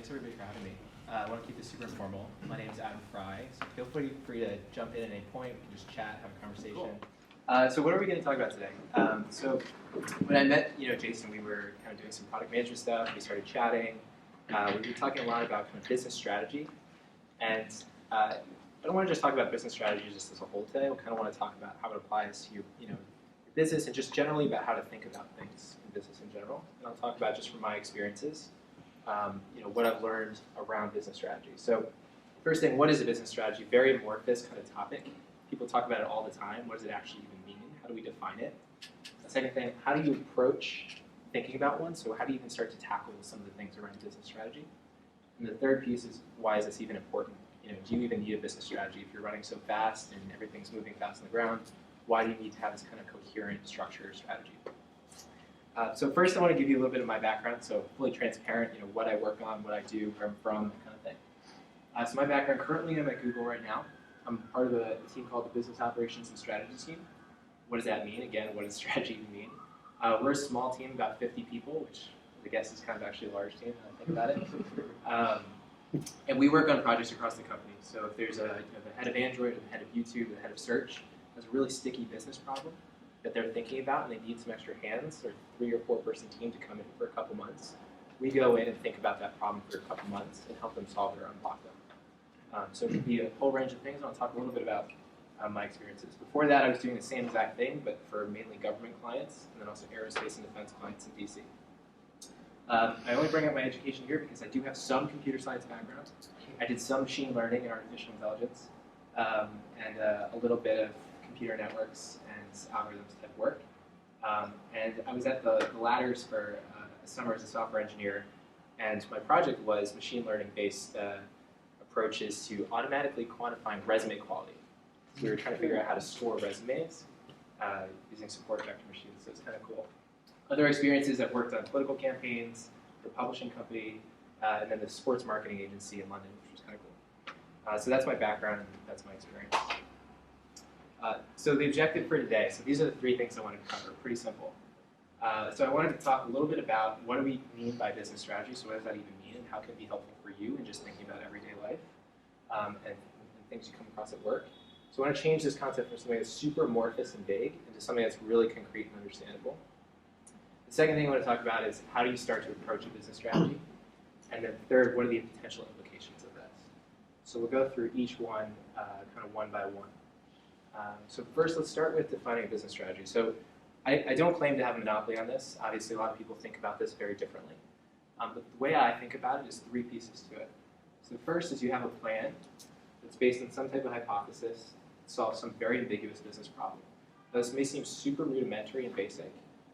Thanks everybody for having me. I want to keep this super informal. My name is Adam Fry, so feel free to jump in at any point. We can just chat, have a conversation. Cool. So what are we going to talk about today? So when I met Jason, we were kind of doing some product management stuff. We started chatting. We were talking a lot about kind of business strategy, and I don't want to just talk about business strategy just as a whole today. We kind of want to talk about how it applies to your business and just generally about how to think about things in business in general. And I'll talk about just from my experiences. What I've learned around business strategy. So first thing, what is a business strategy? Very amorphous kind of topic. People talk about it all the time. What does it actually even mean? How do we define it? The second thing, how do you approach thinking about one? So how do you even start to tackle some of the things around business strategy? And the third piece is, why is this even important? Do you even need a business strategy? If you're running so fast and everything's moving fast on the ground, why do you need to have this kind of coherent structure or strategy? So first I want to give you a little bit of my background, so fully transparent, what I work on, what I do, where I'm from, that kind of thing. So my background, currently I'm at Google right now. I'm part of a team called the Business Operations and Strategy team. What does that mean? Again, what does strategy even mean? We're a small team, about 50 people, which I guess is kind of actually a large team when I think about it. And we work on projects across the company. So if there's the head of Android, the head of YouTube, the head of search, has a really sticky business problem that they're thinking about and they need some extra hands or 3 or 4 person team to come in for a couple months, we go in and think about that problem for a couple months and help them solve it or unblock them. So it could be a whole range of things. I want to talk a little bit about my experiences. Before that, I was doing the same exact thing, but for mainly government clients and then also aerospace and defense clients in DC. I only bring up my education here because I do have some computer science background. I did some machine learning and artificial intelligence and a little bit of computer networks and algorithms type work. And I was at the ladders for a summer as a software engineer, and my project was machine learning based approaches to automatically quantifying resume quality. So we were trying to figure out how to score resumes using support vector machines, so it's kind of cool. Other experiences, I've worked on political campaigns, the publishing company, and then the sports marketing agency in London, which was kind of cool. So that's my background and that's my experience. So the objective for today, so these are the 3 things I wanted to cover, pretty simple. So I wanted to talk a little bit about what do we mean by business strategy, so what does that even mean, and how can it be helpful for you in just thinking about everyday life and things you come across at work. So I want to change this concept from something that's super amorphous and vague into something that's really concrete and understandable. The second thing I want to talk about is how do you start to approach a business strategy, and then third, what are the potential implications of this. So we'll go through each one kind of one by one. So first, let's start with defining a business strategy. So I don't claim to have a monopoly on this. Obviously, a lot of people think about this very differently. But the way I think about it is 3 pieces to it. So the first is you have a plan that's based on some type of hypothesis that solves some very ambiguous business problem. Now, this may seem super rudimentary and basic,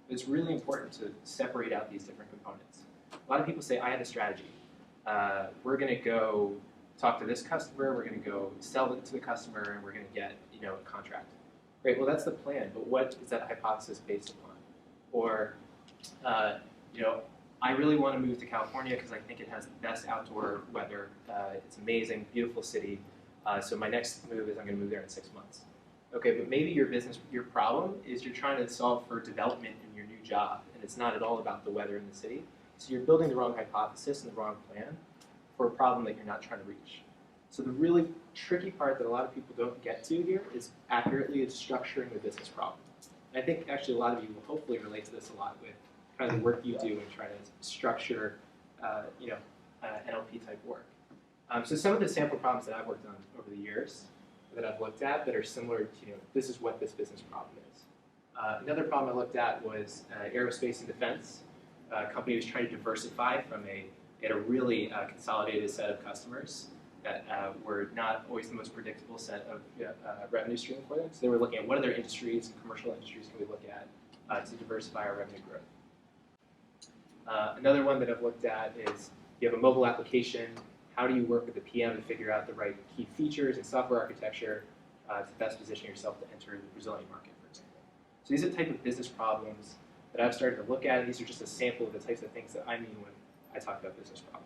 but it's really important to separate out these different components. A lot of people say, I have a strategy. We're going to go talk to this customer, we're going to go sell it to the customer, and we're going to get a contract. Great, well that's the plan, but what is that hypothesis based upon? Or, I really want to move to California because I think it has the best outdoor weather. It's amazing, beautiful city. So my next move is I'm going to move there in 6 months. Okay, but maybe your problem is you're trying to solve for development in your new job, and it's not at all about the weather in the city. So you're building the wrong hypothesis and the wrong plan for a problem that you're not trying to reach. So the really tricky part that a lot of people don't get to here is accurately structuring the business problem. And I think actually a lot of you will hopefully relate to this a lot with kind of the work you do in trying to structure NLP type work. So some of the sample problems that I've worked on over the years that I've looked at that are similar to, this is what this business problem is. Another problem I looked at was aerospace and defense. A company was trying to diversify from they had a really consolidated set of customers that were not always the most predictable set of revenue stream for them. So they were looking at what other industries and commercial industries can we look at to diversify our revenue growth. Another one that I've looked at is you have a mobile application. How do you work with the PM to figure out the right key features and software architecture to best position yourself to enter the Brazilian market, for example? So these are the type of business problems that I've started to look at, and these are just a sample of the types of things that I mean when I talk about business problem.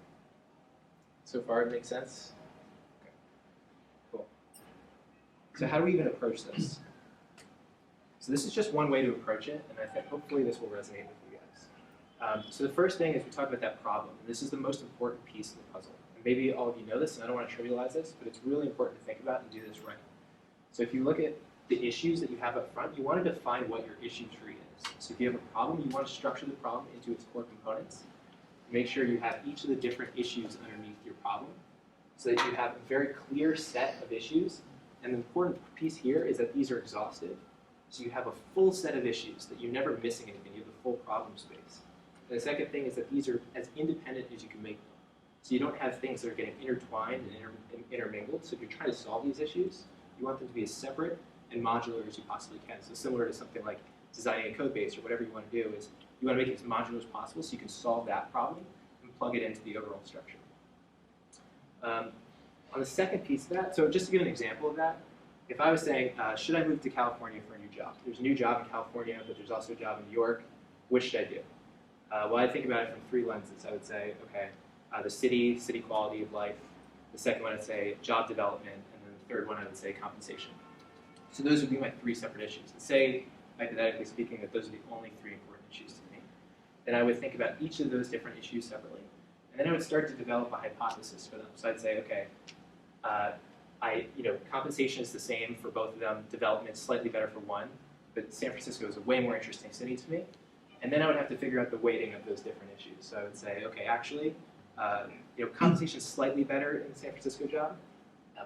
So far, it makes sense? Okay. Cool. So how do we even approach this? So this is just one way to approach it, and I think hopefully this will resonate with you guys. So the first thing is we talk about that problem. And this is the most important piece of the puzzle. And maybe all of you know this, and I don't want to trivialize this, but it's really important to think about and do this right. So if you look at the issues that you have up front, you want to define what your issue tree is. So if you have a problem, you want to structure the problem into its core components. Make sure you have each of the different issues underneath your problem so that you have a very clear set of issues. And the important piece here is that these are exhaustive. So you have a full set of issues, that you're never missing anything. You have the full problem space. And the second thing is that these are as independent as you can make them. So you don't have things that are getting intertwined and intermingled. So if you're trying to solve these issues, you want them to be as separate and modular as you possibly can. So similar to something like designing a code base or whatever you want to do is you want to make it as modular as possible so you can solve that problem and plug it into the overall structure. On the second piece of that, so just to give an example of that, if I was saying, should I move to California for a new job? There's a new job in California, but there's also a job in New York. Which should I do? Well, I think about it from three lenses. I would say, okay, the city quality of life. The second one, I'd say job development. And then the third one, I would say compensation. So those would be my three separate issues. And say, hypothetically speaking, that those are the only three important issues to me. Then I would think about each of those different issues separately. And then I would start to develop a hypothesis for them. So I'd say, okay, compensation is the same for both of them. Development is slightly better for one, but San Francisco is a way more interesting city to me. And then I would have to figure out the weighting of those different issues. So I would say, okay, actually, compensation is slightly better in the San Francisco job,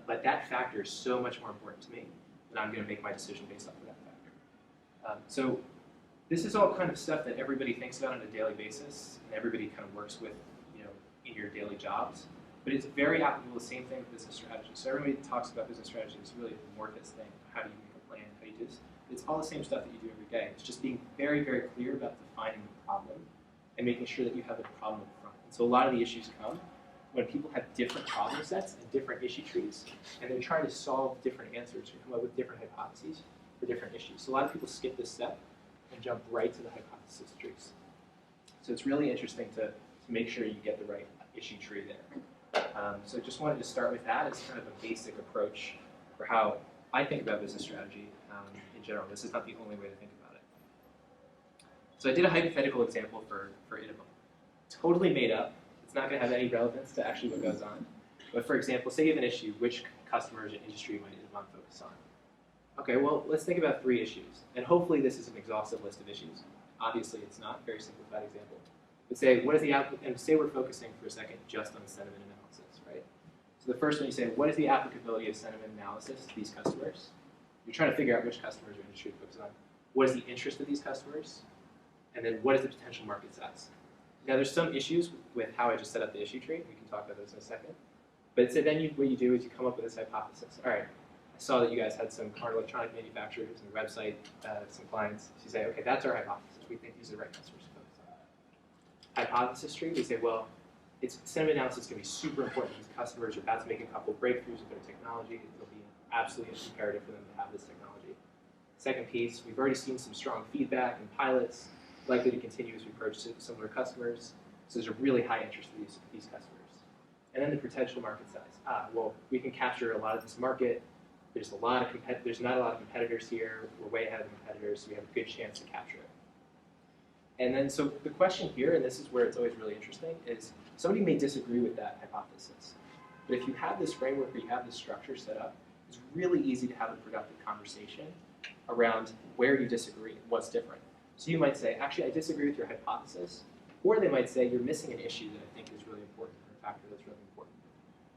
but that factor is so much more important to me that I'm going to make my decision based off of that factor. So this is all kind of stuff that everybody thinks about on a daily basis, and everybody kind of works with, in your daily jobs. But it's very applicable, the same thing with business strategy. So everybody talks about business strategy, it's really an amorphous thing. How do you make a plan? How do you do this? It's all the same stuff that you do every day. It's just being very, very clear about defining the problem and making sure that you have the problem up front. And so a lot of the issues come when people have different problem sets and different issue trees, and they're trying to solve different answers or come up with different hypotheses for different issues. So a lot of people skip this step and jump right to the hypothesis trees. So it's really interesting to make sure you get the right issue tree there. So I just wanted to start with that as kind of a basic approach for how I think about business strategy in general. This is not the only way to think about it. So I did a hypothetical example for Innovum. Totally made up. It's not going to have any relevance to actually what goes on. But for example, say you have an issue, which customers and industry might Innovum focus on? Okay, well, let's think about three issues. And hopefully this is an exhaustive list of issues. Obviously it's not. Very simplified example. But say, what is the and say we're focusing for a second just on sentiment analysis, right? So the first one you say, what is the applicability of sentiment analysis to these customers? You're trying to figure out which customers or industry to focus on. What is the interest of these customers? And then what is the potential market size? Now there's some issues with how I just set up the issue tree. We can talk about those in a second. But so then what you do is you come up with this hypothesis. All right, I saw that you guys had some car electronic manufacturers and your website, some clients. So you say, okay, that's our hypothesis. We think these are the right customers to focus on. Hypothesis tree, we say, well, sentiment analysis is going to be super important. These customers are about to make a couple of breakthroughs with their technology. It'll be absolutely imperative for them to have this technology. Second piece, we've already seen some strong feedback and pilots, likely to continue as we approach similar customers. So there's a really high interest in these customers. And then the potential market size. Well, we can capture a lot of this market. There's not a lot of competitors here. We're way ahead of the competitors, so we have a good chance to capture it. And then, so the question here, and this is where it's always really interesting, is somebody may disagree with that hypothesis. But if you have this framework or you have this structure set up, it's really easy to have a productive conversation around where you disagree and what's different. So you might say, actually, I disagree with your hypothesis. Or they might say, you're missing an issue that I think is really important, or a factor that's really important.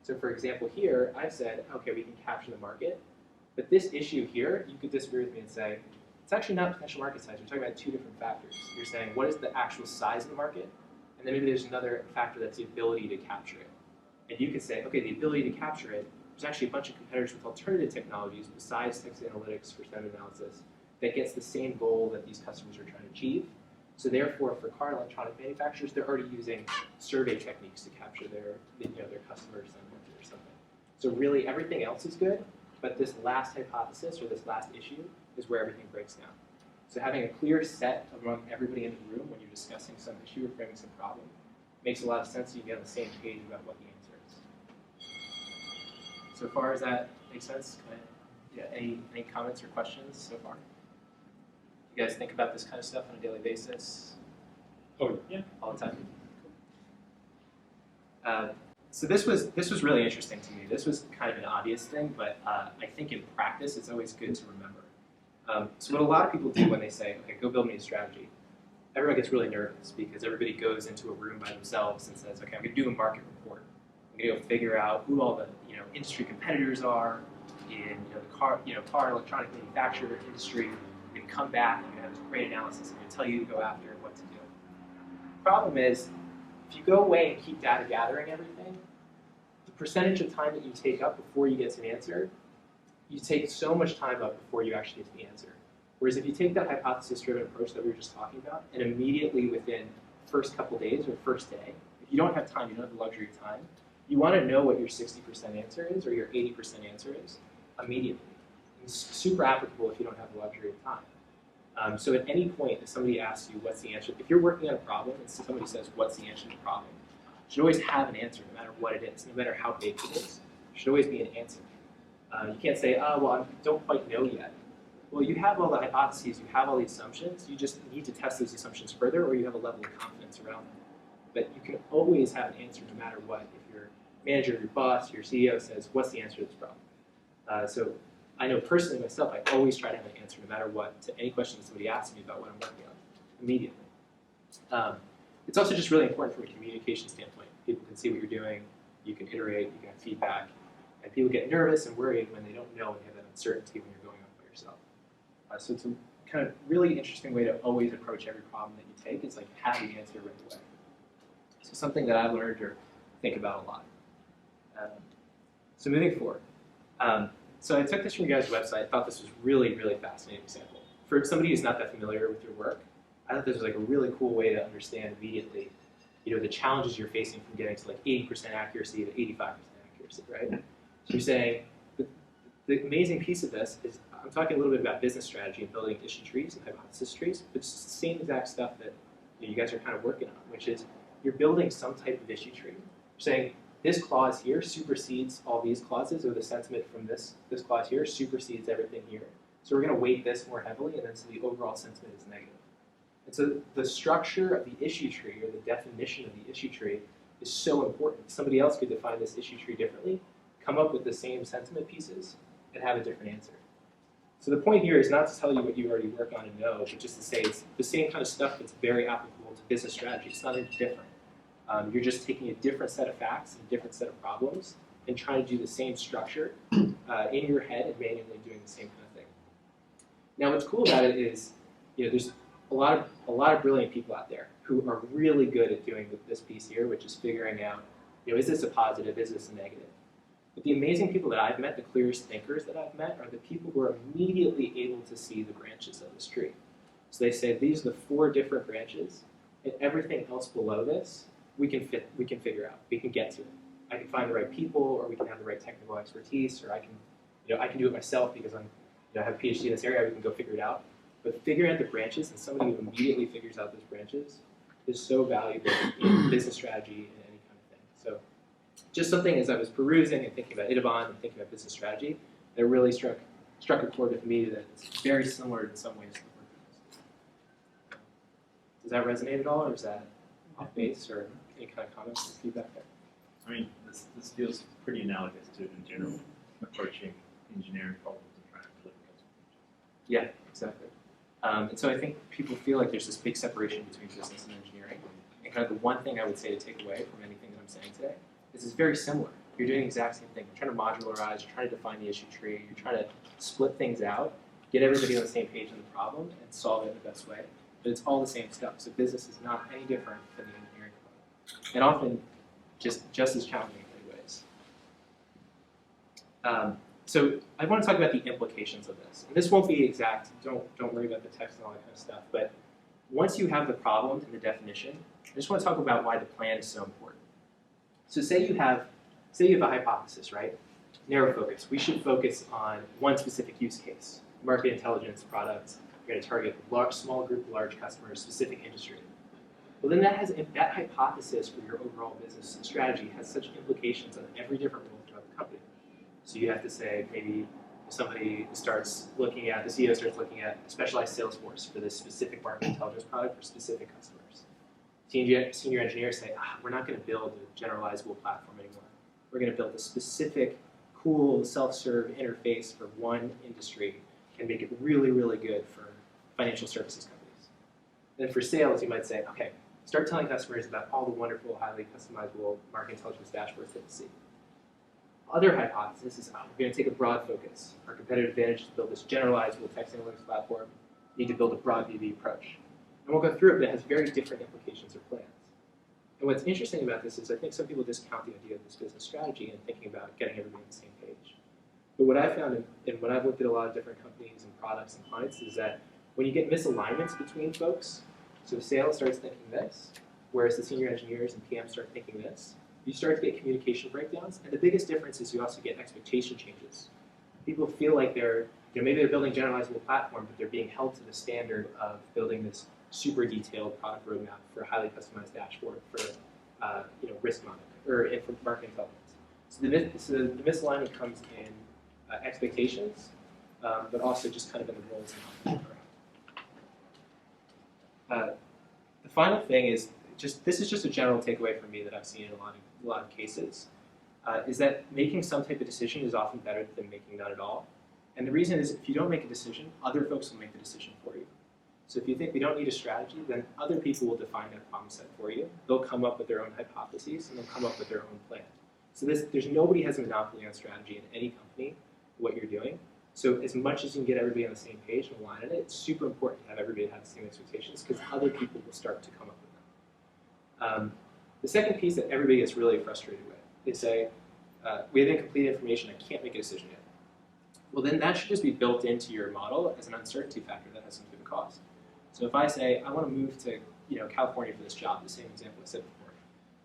So for example, here, I've said, okay, we can capture the market. But this issue here, you could disagree with me and say, it's actually not potential market size. We're talking about two different factors. You're saying, what is the actual size of the market? And then maybe there's another factor that's the ability to capture it. And you could say, okay, the ability to capture it, there's actually a bunch of competitors with alternative technologies besides text analytics for sentiment analysis that gets the same goal that these customers are trying to achieve. So therefore, for car electronic manufacturers, they're already using survey techniques to capture their customer sentiment or something. So really, everything else is good, but this last hypothesis or this last issue is where everything breaks down. So having a clear set among everybody in the room when you're discussing some issue or framing some problem makes a lot of sense. So you get on the same page about what the answer is. So far, does that make sense? Any comments or questions so far? You guys think about this kind of stuff on a daily basis? Oh, yeah. All the time. So this was really interesting to me. This was kind of an obvious thing, but I think in practice it's always good to remember. So what a lot of people do when they say, okay, go build me a strategy, everyone gets really nervous because everybody goes into a room by themselves and says, okay, I'm going to do a market report. I'm going to go figure out who all the industry competitors are in the car electronic manufacturer industry. I'm going to come back and I'm going to have this great analysis. I'm going to tell you to go after and what to do. The problem is, if you go away and keep data gathering everything, the percentage of time that you take up before you get to an answer, you take so much time up before you actually get to the answer. Whereas if you take that hypothesis-driven approach that we were just talking about, and immediately within the first couple days or first day, if you don't have time, you don't have the luxury of time, you want to know what your 60% answer is or your 80% answer is immediately. It's super applicable if you don't have the luxury of time. So at any point, if somebody asks you what's the answer, if you're working on a problem and somebody says what's the answer to the problem, you should always have an answer no matter what it is, no matter how big it is. There should always be an answer. You can't say, oh, well, I don't quite know yet. Well, you have all the hypotheses, you have all the assumptions, you just need to test those assumptions further or you have a level of confidence around them. But you can always have an answer no matter what. If your manager, your boss, your CEO says, what's the answer to this problem? So I know personally myself, I always try to have an answer no matter what to any question that somebody asks me about what I'm working on immediately. It's also just really important from a communication standpoint. People can see what you're doing, you can iterate, you can have feedback, and people get nervous and worried when they don't know and have that uncertainty when you're going on by yourself. So it's a kind of really interesting way to always approach every problem that you take. It's like have the answer right away. So something that I've learned or think about a lot. So moving forward. So I took this from your guys' website. I thought this was really, really fascinating example. For somebody who's not that familiar with your work, I thought this was like a really cool way to understand immediately, the challenges you're facing from getting to like 80% accuracy to 85% accuracy, right? So you're saying the amazing piece of this is I'm talking a little bit about business strategy and building issue trees and hypothesis trees, but it's the same exact stuff that you guys are kind of working on, which is you're building some type of issue tree. You're saying this clause here supersedes all these clauses, or the sentiment from this clause here supersedes everything here. So we're going to weight this more heavily, and then so the overall sentiment is negative. And so the structure of the issue tree, or the definition of the issue tree, is so important. Somebody else could define this issue tree differently, come up with the same sentiment pieces, and have a different answer. So the point here is not to tell you what you already work on and know, but just to say it's the same kind of stuff that's very applicable to business strategy. It's not any different. You're just taking a different set of facts and a different set of problems and trying to do the same structure in your head and manually doing the same kind of thing. Now, what's cool about it is, there's a lot of brilliant people out there who are really good at doing this piece here, which is figuring out, is this a positive, is this a negative? But the amazing people that I've met, the clearest thinkers that I've met, are the people who are immediately able to see the branches of this tree. So they say, these are the 4 different branches, and everything else below this, we can figure out, we can get to it. I can find the right people, or we can have the right technical expertise, or I can do it myself because I have a PhD in this area, we can go figure it out. But figuring out the branches, and somebody who immediately figures out those branches, is so valuable in business strategy and any kind of thing. So just something as I was perusing and thinking about Itabon and thinking about business strategy, that really struck a chord with me that it's very similar in some ways to the work. Does that resonate at all, or is that off base, or any kind of comments or feedback there? I mean, this feels pretty analogous to, in general, approaching engineering problems and trying to deliver customers. Yeah, exactly. And so I think people feel like there's this big separation between business and engineering. And kind of the one thing I would say to take away from anything that I'm saying today is it's very similar. You're doing the exact same thing. You're trying to modularize, you're trying to define the issue tree, you're trying to split things out, get everybody on the same page on the problem, and solve it in the best way. But it's all the same stuff. So business is not any different than the engineering component. And often just as challenging in many ways. So I want to talk about the implications of this. And this won't be exact. Don't worry about the text and all that kind of stuff. But once you have the problem and the definition, I just want to talk about why the plan is so important. So say you have a hypothesis, right? Narrow focus. We should focus on one specific use case. Market intelligence products. You're going to target a small group of large customers, specific industry. Well, then that hypothesis for your overall business strategy has such implications on every different role throughout the company. So you have to say, maybe somebody starts looking at, the CEO starts looking at a specialized sales force for this specific market intelligence product for specific customers. Senior engineers say, we're not going to build a generalizable platform anymore. We're going to build a specific, cool, self-serve interface for one industry and make it really, really good for financial services companies. Then for sales, you might say, okay, start telling customers about all the wonderful, highly customizable market intelligence dashboards that you see. Other hypothesis is, we're going to take a broad focus. Our competitive advantage is to build this generalizable text analytics platform. You need to build a broad VB approach. And we'll go through it, but it has very different implications or plans. And what's interesting about this is I think some people discount the idea of this business strategy and thinking about getting everybody on the same page. But what I found, and when I've looked at a lot of different companies and products and clients, is that when you get misalignments between folks, so sales starts thinking this, whereas the senior engineers and PMs start thinking this, you start to get communication breakdowns. And the biggest difference is you also get expectation changes. People feel like maybe they're building a generalizable platform, but they're being held to the standard of building this super detailed product roadmap for a highly customized dashboard for risk monitoring or for market intelligence. So the misalignment comes in expectations, but also just kind of in the roles and the final thing is this is just a general takeaway for me that I've seen in a lot of cases, is that making some type of decision is often better than making none at all. And the reason is if you don't make a decision, other folks will make the decision for you. So if you think we don't need a strategy, then other people will define that problem set for you. They'll come up with their own hypotheses, and they'll come up with their own plan. So there's nobody has a monopoly on strategy in any company, what you're doing. So as much as you can get everybody on the same page and align on it, it's super important to have everybody have the same expectations because other people will start to come up with them. The second piece that everybody gets really frustrated with, they say, we have incomplete information, I can't make a decision yet. Well, then that should just be built into your model as an uncertainty factor that has some type of cost. So if I say, I want to move to California for this job, the same example I said before,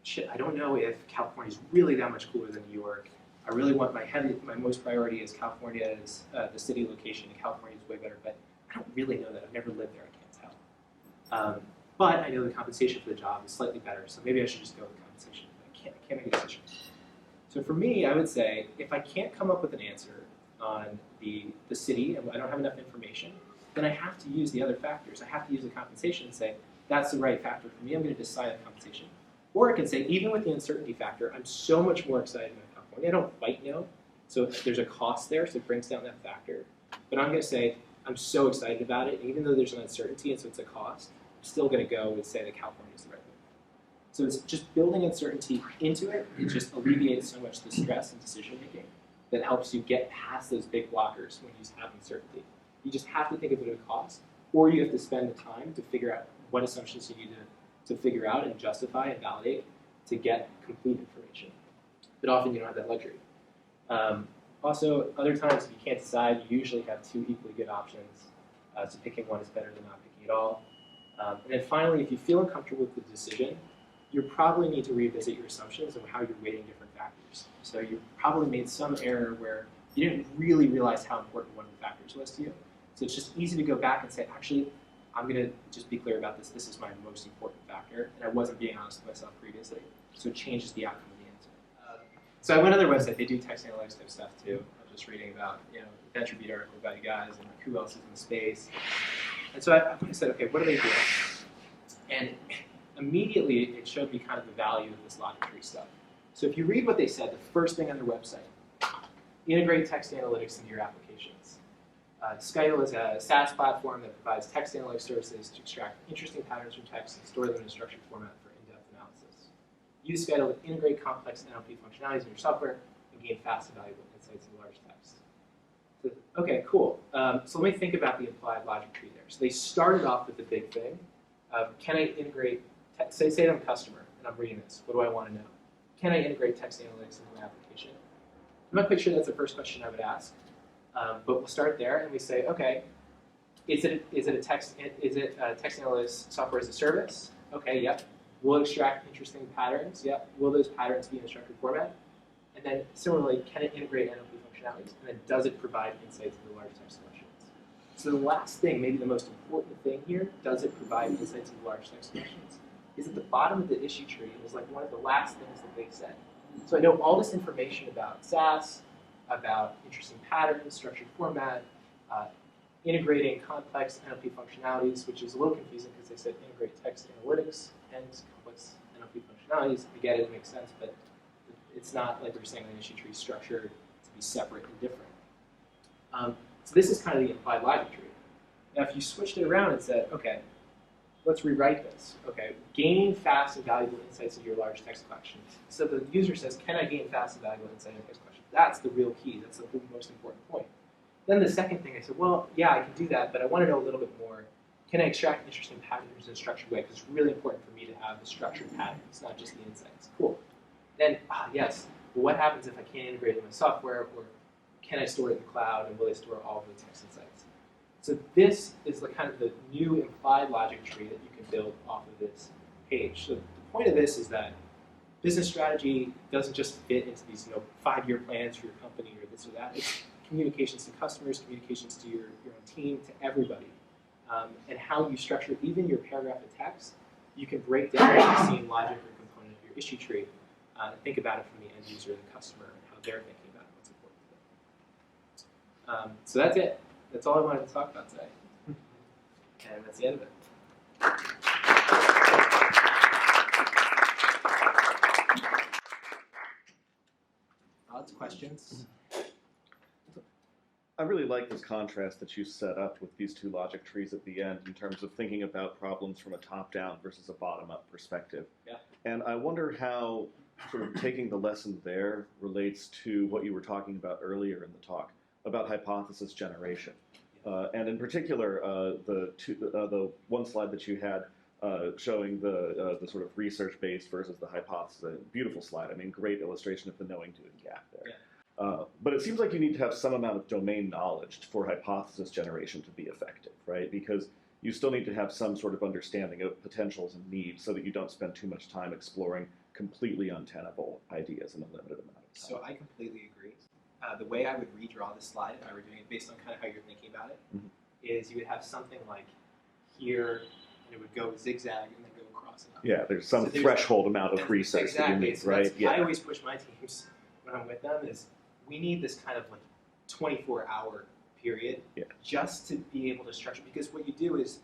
shit, I don't know if California is really that much cooler than New York. I really want my most priority is California is the city location, and California is way better, but I don't really know that. I've never lived there, I can't tell. But I know the compensation for the job is slightly better, so maybe I should just go with compensation. I can't make a decision. So for me, I would say, if I can't come up with an answer on the city, and I don't have enough information, then I have to use the other factors. I have to use the compensation and say, that's the right factor for me, I'm going to decide on compensation. Or I can say, even with the uncertainty factor, I'm so much more excited about California. I don't quite know, so there's a cost there, so it brings down that factor. But I'm going to say, I'm so excited about it, and even though there's an uncertainty and so it's a cost, I'm still going to go and say that California is the right move. So it's just building uncertainty into it. It just alleviates so much the stress and decision making that helps you get past those big blockers when you have uncertainty. You just have to think of it as a cost, or you have to spend the time to figure out what assumptions you need to figure out and justify and validate to get complete information. But often you don't have that luxury. Also, other times if you can't decide, you usually have two equally good options. So picking one is better than not picking at all. And then finally, if you feel uncomfortable with the decision, you probably need to revisit your assumptions and how you're weighting different factors. So you probably made some error where you didn't really realize how important one of the factors was to you. So it's just easy to go back and say, actually, I'm going to just be clear about this. This is my most important factor, and I wasn't being honest with myself previously. So it changes the outcome of the answer. So I went on their website. They do text analytics type stuff too. I was just reading about VentureBeat article about you guys and who else is in the space. And so I said, okay, what are they doing? And immediately it showed me kind of the value of this logic tree stuff. So if you read what they said, the first thing on their website, integrate text analytics into your applications. Skytle is a SaaS platform that provides text analytics services to extract interesting patterns from text and store them in a structured format for in-depth analysis. Use Skytle to integrate complex NLP functionalities in your software and gain fast and valuable insights into large text. So, okay, cool. So let me think about the implied logic tree there. So they started off with the big thing of, can I integrate, say I'm a customer and I'm reading this. What do I want to know? Can I integrate text analytics into my application? I'm not quite sure that's the first question I would ask. But we'll start there and we say, okay, is it text analytics software as a service? Okay, yep. Will it extract interesting patterns? Yep. Will those patterns be in a structured format? And then similarly, can it integrate NLP functionalities? And then does it provide insights into large text collections? So the last thing, maybe the most important thing here, does it provide insights into large text collections, is at the bottom of the issue tree. It was like one of the last things that they said. So I know all this information about SaaS, about interesting patterns, structured format, integrating complex NLP functionalities, which is a little confusing because they said integrate text analytics and No, I get it, it makes sense, but it's not like we're saying an issue tree structured to be separate and different. So this is kind of the implied logic tree. Now, if you switched it around and said, okay, let's rewrite this. Okay, gain fast and valuable insights into your large text collection. So the user says, can I gain fast and valuable insight into text collection? That's the real key. That's the most important point. Then the second thing, I said, well, yeah, I can do that, but I want to know a little bit more. Can I extract interesting patterns in a structured way? Because it's really important for me to have the structured patterns, not just the insights. Cool. Then, yes, well, what happens if I can't integrate it in my software, or can I store it in the cloud, and will I store all of the text insights? So this is the kind of the new implied logic tree that you can build off of this page. So the point of this is that business strategy doesn't just fit into these 5-year plans for your company or this or that. It's communications to customers, communications to your own team, to everybody. And how you structure even your paragraph of text, you can break down the same logic or component of your issue tree and think about it from the end user, the customer, and how they're thinking about what's important to them. So that's it. That's all I wanted to talk about today. And that's the end of it. Thoughts, questions? I really like this contrast that you set up with these two logic trees at the end in terms of thinking about problems from a top-down versus a bottom-up perspective. Yeah. And I wonder how sort of taking the lesson there relates to what you were talking about earlier in the talk about hypothesis generation. And in particular, the one slide that you had showing the sort of research-based versus the hypothesis, a beautiful slide. I mean, great illustration of the knowing-doing gap there. Yeah. But it seems like you need to have some amount of domain knowledge for hypothesis generation to be effective, right? Because you still need to have some sort of understanding of potentials and needs so that you don't spend too much time exploring completely untenable ideas in a limited amount of time. So I completely agree. The way I would redraw this slide, if I were doing it based on kind of how you're thinking about it, is you would have something like here, and it would go zigzag and then go across and up. Yeah, there's some threshold amount of research that you need, right? Yeah. I always push my teams when I'm with them is we need this kind of like 24-hour period just to be able to structure. Because what you do is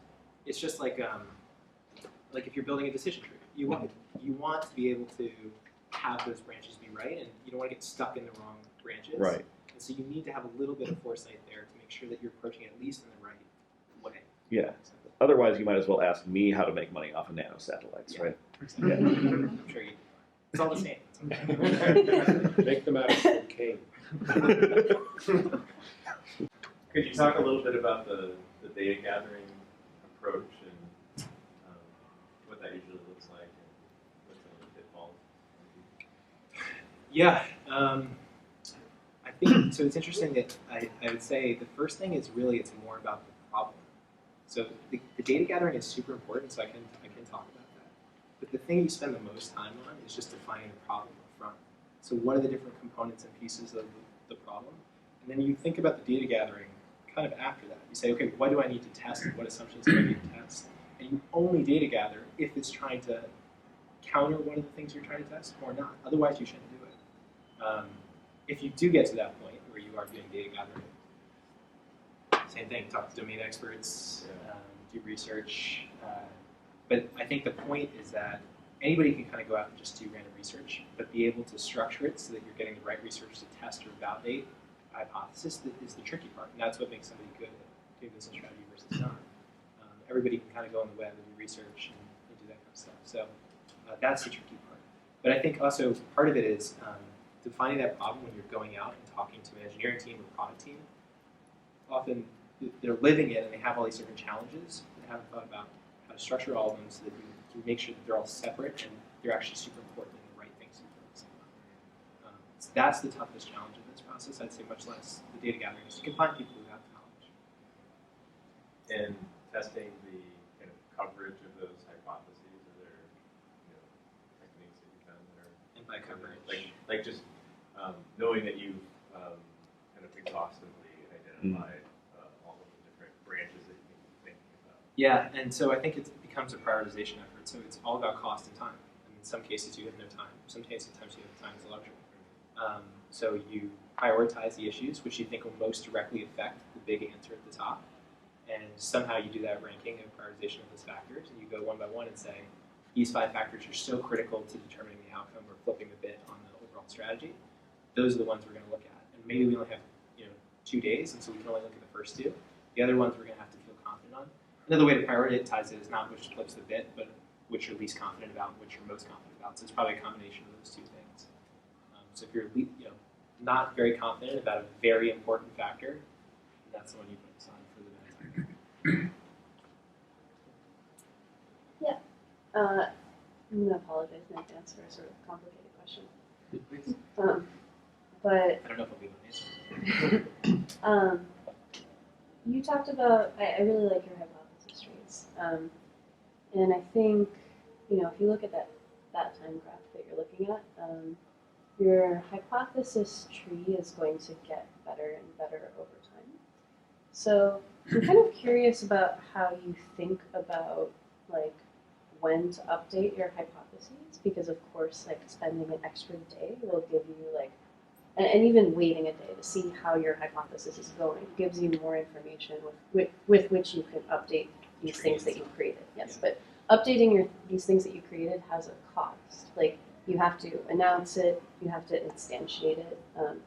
it's just like if you're building a decision tree, you want to be able to have those branches be right, and you don't want to get stuck in the wrong branches. Right. And so you need to have a little bit of foresight there to make sure that you're approaching it at least in the right way. Yeah. Otherwise, you might as well ask me how to make money off of nanosatellites, right? Yeah. I'm sure you. It's all the same. Make them out of cocaine. Could you talk a little bit about the data gathering approach and what that usually looks like and what some of the pitfalls? Yeah, I think so. It's interesting that I would say the first thing is really it's more about the problem. So the data gathering is super important, so I can talk about that. But the thing you spend the most time on is just defining the problem up front. So what are the different components and pieces of the problem? And then you think about the data gathering kind of after that. You say, okay, what do I need to test and what assumptions do I need to test? And you only data gather if it's trying to counter one of the things you're trying to test or not. Otherwise, you shouldn't do it. If you do get to that point where you are doing data gathering, same thing, talk to domain experts, do research. But I think the point is that anybody can kind of go out and just do random research, but be able to structure it so that you're getting the right research to test or validate a hypothesis that is the tricky part. And that's what makes somebody good at doing business strategy versus not. Everybody can kind of go on the web and do research and do that kind of stuff. So that's the tricky part. But I think also part of it is defining that problem when you're going out and talking to an engineering team or product team. Often they're living it and they have all these different challenges. They haven't thought about how to structure all of them so that you make sure that they're all separate and they're actually super important and the right things to focus on. So that's the toughest challenge of this process. I'd say much less the data gathering is you can find people who have the knowledge. And testing the kind of coverage of those hypotheses, are there techniques that you've found that are And by coverage, like just knowing that you've kind of exhaustively identified all of the different branches that you can be thinking about. Yeah, and so I think it becomes a prioritization effort. So it's all about cost and time. And in some cases you have no time. Sometimes you have time as a luxury. So you prioritize the issues which you think will most directly affect the big answer at the top. And somehow you do that ranking and prioritization of those factors, and you go one by one and say, these 5 factors are so critical to determining the outcome or flipping the bit on the overall strategy, those are the ones we're going to look at. And maybe we only have 2 days, and so we can only look at the first 2. The other ones we're going to have to feel confident on. Another way to prioritize it is not which flips the bit, but which you're least confident about and which you're most confident about. So it's probably a combination of those 2 things. So if you're not very confident about a very important factor, that's the one you focus on for the benefit. Yeah. I'm going to apologize in advance for a sort of complicated question. Please. But I don't know if I'll be able to answer. You talked about, I really like your hypothesis trees. And I think, if you look at that time graph that you're looking at, your hypothesis tree is going to get better and better over time. So I'm kind of curious about how you think about when to update your hypotheses, because of course spending an extra day will give you and even waiting a day to see how your hypothesis is going gives you more information with which you can update these things that you've created. Yes, yeah. But updating these things that you created has a cost. You have to announce it, you have to instantiate it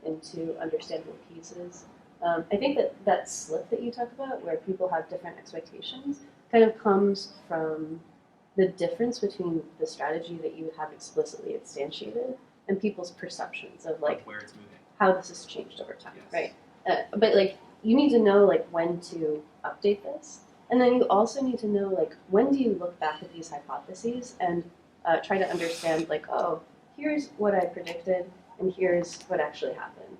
into understandable pieces. I think that slip that you talk about, where people have different expectations, kind of comes from the difference between the strategy that you have explicitly instantiated and people's perceptions of where it's moving, how this has changed over time, yes. Right? But you need to know when to update this, and then you also need to know when do you look back at these hypotheses and try to understand oh, here's what I predicted and here's what actually happened.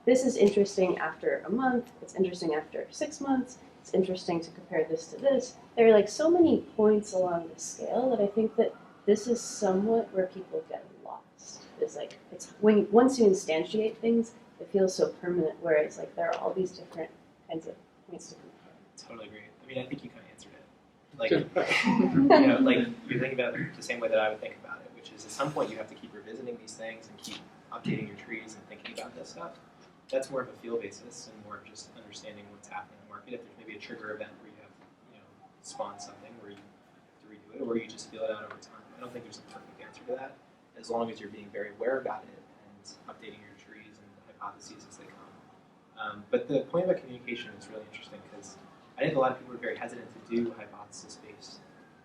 This is interesting after a month. It's interesting after 6 months. It's interesting to compare this to this. There are so many points along the scale that I think that this is somewhat where people get lost. It's it's once you instantiate things, it feels so permanent. Whereas there are all these different kinds of points to compare. Totally agree. I mean, I think you kind of answered it. You're thinking about it the same way that I would think about it, which is at some point you have to keep revisiting these things and keep updating your trees and thinking about this stuff. That's more of a feel basis and more of just understanding what's happening in the market. If there's maybe a trigger event where you have spawn something where you have to redo it, or you just feel it out over time. I don't think there's a perfect answer to that, as long as you're being very aware about it and updating your trees and hypotheses as they come. But the point about communication is really interesting, because I think a lot of people are very hesitant to do hypothesis-based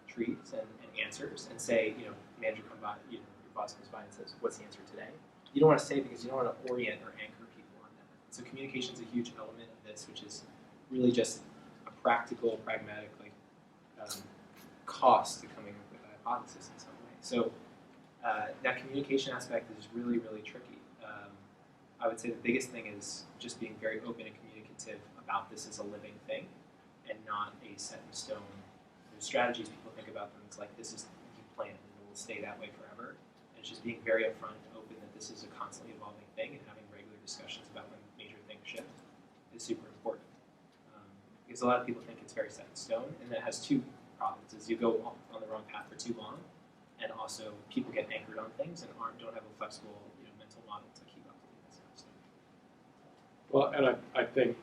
trees and answers and say, manager come by, your boss comes by and says, what's the answer today? You don't want to say, because you don't want to orient or anchor people on that. So communication is a huge element of this, which is really just a practical, pragmatic, cost to coming up with a hypothesis in some way. So that communication aspect is really, really tricky. I would say the biggest thing is just being very open and communicative about this as a living thing and not a set in stone. There's strategies, people think about them, it's this is the plan and it will stay that way forever. And it's just being very upfront and open that this is a constantly evolving thing, and having regular discussions about when major things shift is super important. Because a lot of people think it's very set in stone, and that has 2 problems: is you go on the wrong path for too long, and also people get anchored on things and don't have a flexible mental model to keep up with this kind of stuff. Well, and I think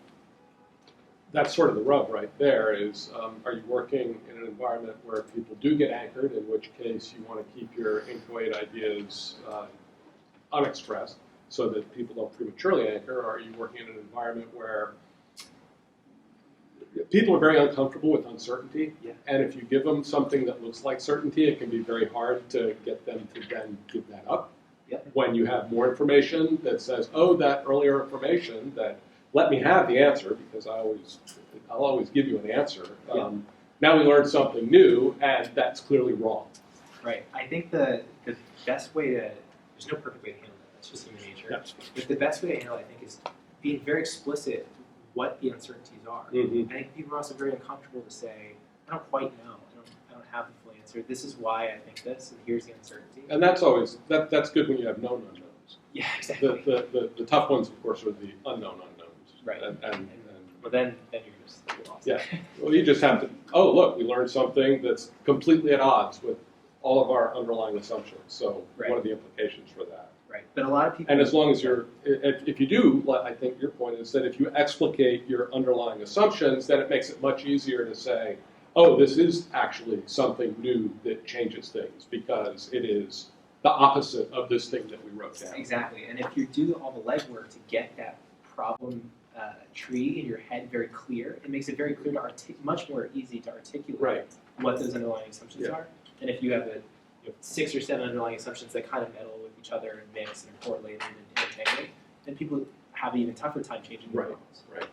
that's sort of the rub right there is, are you working in an environment where people do get anchored, in which case you want to keep your inchoate ideas unexpressed so that people don't prematurely anchor, or are you working in an environment where people are very uncomfortable with uncertainty, and if you give them something that looks like certainty, it can be very hard to get them to then give that up. When you have more information that says, oh, that earlier information that let me have the answer, because I'll always give you an answer. Now we learned something new, and that's clearly wrong. Right. I think the best way to, there's no perfect way to handle that, that's just human nature. But the best way to handle it, I think, is being very explicit what the uncertainties are. Mm-hmm. I think people are also very uncomfortable to say, I don't quite know. I don't have the full answer. This is why I think this, and here's the uncertainty. And that's always that's good when you have known unknowns. Yeah, exactly. The tough ones, of course, are the unknown unknowns. Right. But then you're just lost. Yeah. Well, you just have to. Oh, look, we learned something that's completely at odds with all of our underlying assumptions. So, What are the implications for that? Right. But a lot of people. And as long as if you do, I think your point is that if you explicate your underlying assumptions, then it makes it much easier to say, oh, this is actually something new that changes things because it is the opposite of this thing that we wrote down. Exactly, and if you do all the legwork to get that problem tree in your head very clear, it makes it very clear to much more easy to articulate what those underlying assumptions are. And if you have 6 or 7 underlying assumptions that kind of meddle with each other and mix and are correlated and intertangled, then people have an even tougher time changing their models. Right.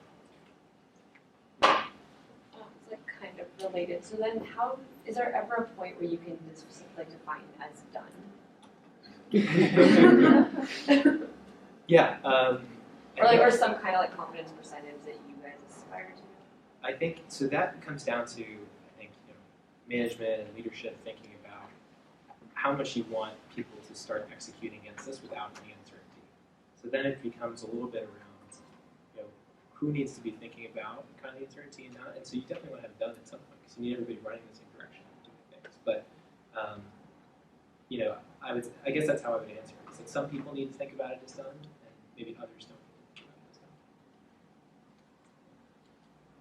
It's like kind of related. So then, how is there ever a point where you can specifically define as done? Yeah. Or some kind of like confidence percentage that you guys aspire to? I think so. That comes down to management and leadership thinking about how much you want people to start executing against this without any uncertainty. So then it becomes a little bit around who needs to be thinking about kind of the uncertainty and not. And so you definitely want to have it done at some point because you need everybody running in the same direction and doing things. But I guess that's how I would answer it. It's like some people need to think about it as done, and maybe others don't need to think about it as done.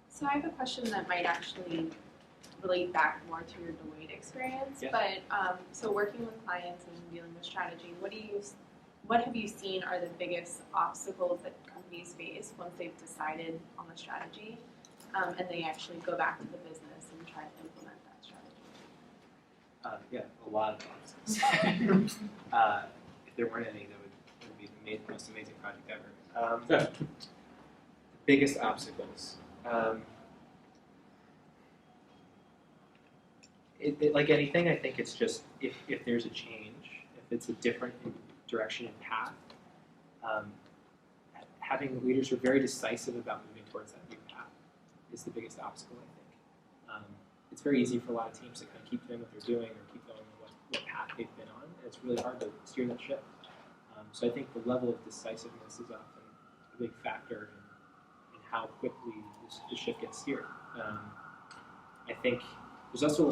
So I have a question that might actually relate back more to your Deloitte experience. Yeah. But so working with clients and dealing with strategy, what have you seen are the biggest obstacles that companies face once they've decided on a strategy, and they actually go back to the business and try to implement that strategy? A lot of obstacles. If there weren't any, that would be the most amazing project ever. The biggest obstacles. Like anything, I think it's just if there's a change, if it's a different direction and path, having leaders who are very decisive about moving towards that new path is the biggest obstacle, I think. It's very easy for a lot of teams to kind of keep doing what they're doing or keep going on what path they've been on, and it's really hard to steer that ship. So I think the level of decisiveness is often a big factor in how quickly the ship gets steered. I think there's also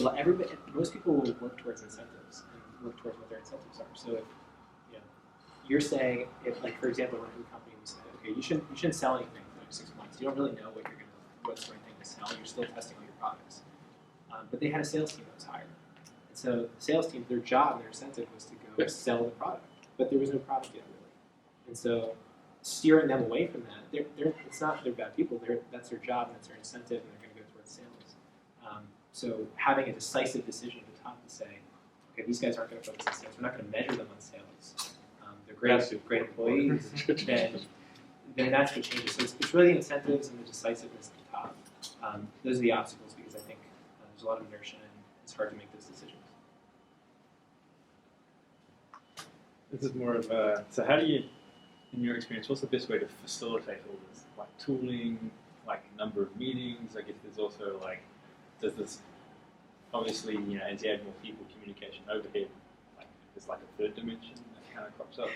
most people will work towards incentives and work towards what their incentives are. So if you're saying, for example, we're in a company, we say, okay, you shouldn't sell anything for the next 6 months. You don't really know what's the right thing to sell. You're still testing all your products. But they had a sales team that was hired. And so the sales team, their job and their incentive was to go sell the product. But there was no product yet, really. And so steering them away from that, it's not they're bad people. That's their job and that's their incentive, and they're going to go towards sales. So having a decisive decision at the top to say, okay, these guys aren't going to focus on sales. We're not going to measure them on sales. They're great employees. then that's what changes. So it's really the incentives and the decisiveness at the top. Those are the obstacles because I think there's a lot of inertia and it's hard to make those decisions. This is more of a, so how do you, in your experience, what's the best way to facilitate all this? Like tooling, like number of meetings, I guess there's also like, does this, obviously, as you add more people, communication overhead, like there's like a third dimension that kind of crops up.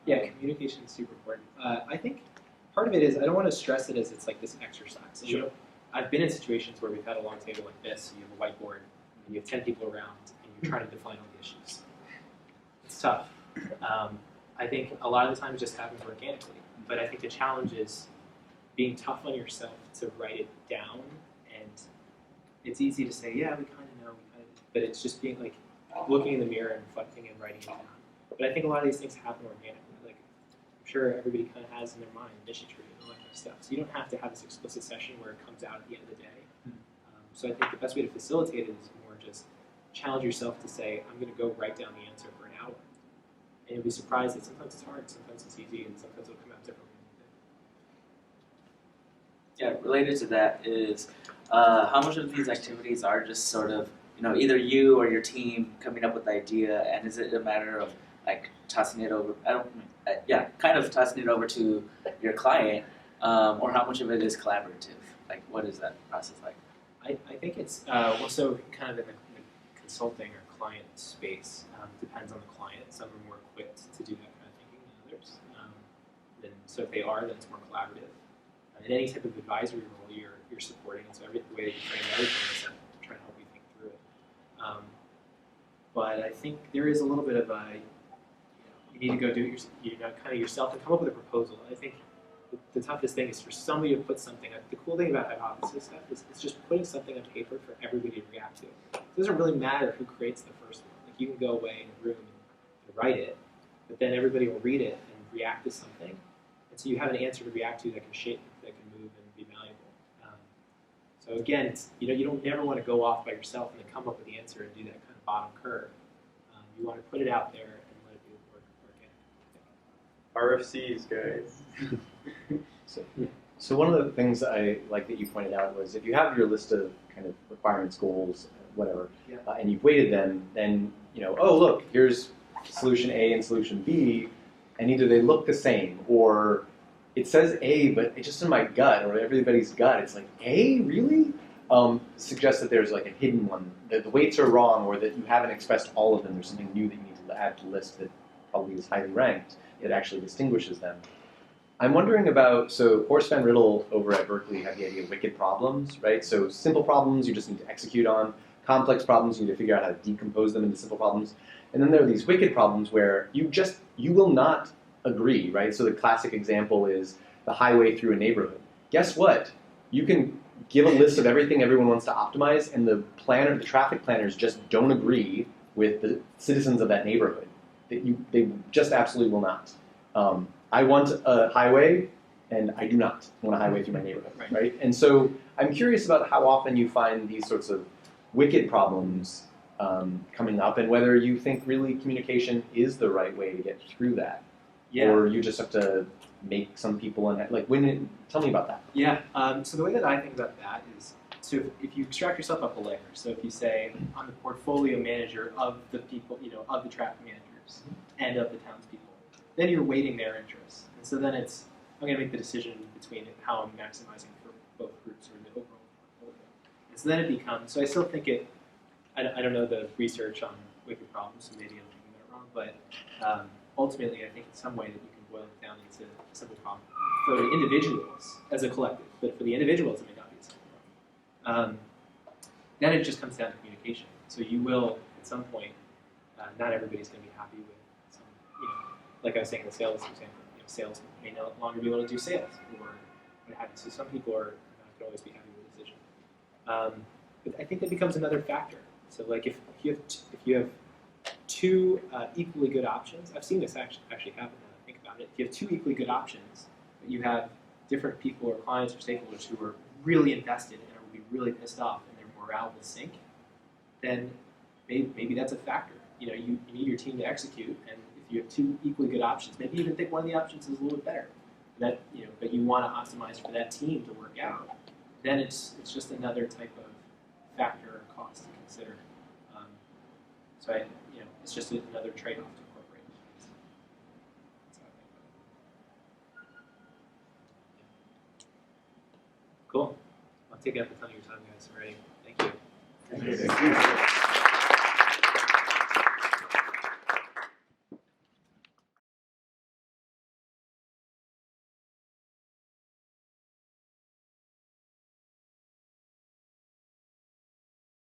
Yeah, communication is super important. I think part of it is, I don't want to stress it as it's like this exercise. So, Sure. I've been in situations where we've had a long table like this, so you have a whiteboard, and you have 10 people around, and you're trying to define all the issues. It's tough. I think a lot of the time it just happens organically, but I think the challenge is being tough on yourself to write it down, and it's easy to say, yeah, we kind of know, but it's just being like looking in the mirror and reflecting and writing it down. But I think a lot of these things happen organically. Like I'm sure everybody kind of has in their mind mission tree and all that kind of stuff. So you don't have to have this explicit session where it comes out at the end of the day. So I think the best way to facilitate it is more just challenge yourself to say, I'm going to go write down the answer for an hour. And you'll be surprised that sometimes it's hard, sometimes it's easy, and sometimes it'll come out differently than you think. Yeah, related to that is how much of these activities are just sort of, either you or your team coming up with the idea, and is it a matter of like tossing it over? Kind of tossing it over to your client, or how much of it is collaborative? Like, what is that process like? I think it's also kind of in the consulting or client space. Depends on the client. Some are more equipped to do that kind of thinking than others. So if they are, then it's more collaborative. In any type of advisory role, you're supporting, and so the way that you frame everything is trying to help you think through it. But I think there is a little bit of you need to go do it kind of yourself and come up with a proposal. I think the toughest thing is for somebody to put something. The cool thing about hypothesis stuff is it's just putting something on paper for everybody to react to. It doesn't really matter who creates the first one. Like you can go away in a room and write it, but then everybody will read it and react to something, and so you have an answer to react to that can shape, that can move and be malleable. So again, it's you don't never want to go off by yourself and then come up with the answer and do that kind of bottom curve. You want to put it out there and let it be organic. RFCs, guys. So one of the things I like that you pointed out was if you have your list of kind of requirements, goals, whatever, and you've weighted them, then oh look, here's solution A and solution B, and either they look the same or it says A, but it's just in my gut or everybody's gut. It's like A, really? Suggests that there's like a hidden one, that the weights are wrong, or that you haven't expressed all of them. There's something new that you need to add to the list that probably is highly ranked. It actually distinguishes them. I'm wondering about, so Horst Van Riddle over at Berkeley had the idea of wicked problems, right? So simple problems you just need to execute on. Complex problems you need to figure out how to decompose them into simple problems. And then there are these wicked problems where you will not agree, right? So the classic example is the highway through a neighborhood. Guess what? You can give a list of everything everyone wants to optimize, and the traffic planners just don't agree with the citizens of that neighborhood. They just absolutely will not. I want a highway, and I do not want a highway through my neighborhood, right? And so I'm curious about how often you find these sorts of wicked problems coming up, and whether you think really communication is the right way to get through that, or you just have to make some people tell me about that. Yeah. So the way that I think about that is, so if you extract yourself up a layer, so if you say I'm the portfolio manager of the people, of the traffic managers and of the townspeople, then you're weighting their interests, and so then I'm going to make the decision between how I'm maximizing for both groups or the overall portfolio. And so then it becomes. So I still think it. I don't know the research on wicked problems, so maybe I'm thinking that wrong, but ultimately I think in some way that you can boil it down into a simple problem for the individuals as a collective, but for the individuals it may not be a simple problem. Then it just comes down to communication. So you will, at some point, not everybody's going to be happy with some, like I was saying in the sales example, sales may no longer be able to do sales or what have you. So some people are not going to always be happy with the decision. But I think that becomes another factor. So like if you have two equally good options, I've seen this actually happen now that I think about it. If you have two equally good options, but you have different people or clients or stakeholders who are really invested and will be really pissed off and their morale will sink, then maybe that's a factor. You need your team to execute, and if you have two equally good options, maybe even think one of the options is a little bit better. But you want to optimize for that team to work out. Then it's just another type of factor or cost to consider. So it's just another trade-off to incorporate. That's how I think about it. Cool. I'll take up a ton of your time, guys. Already. Thank you. Thank you.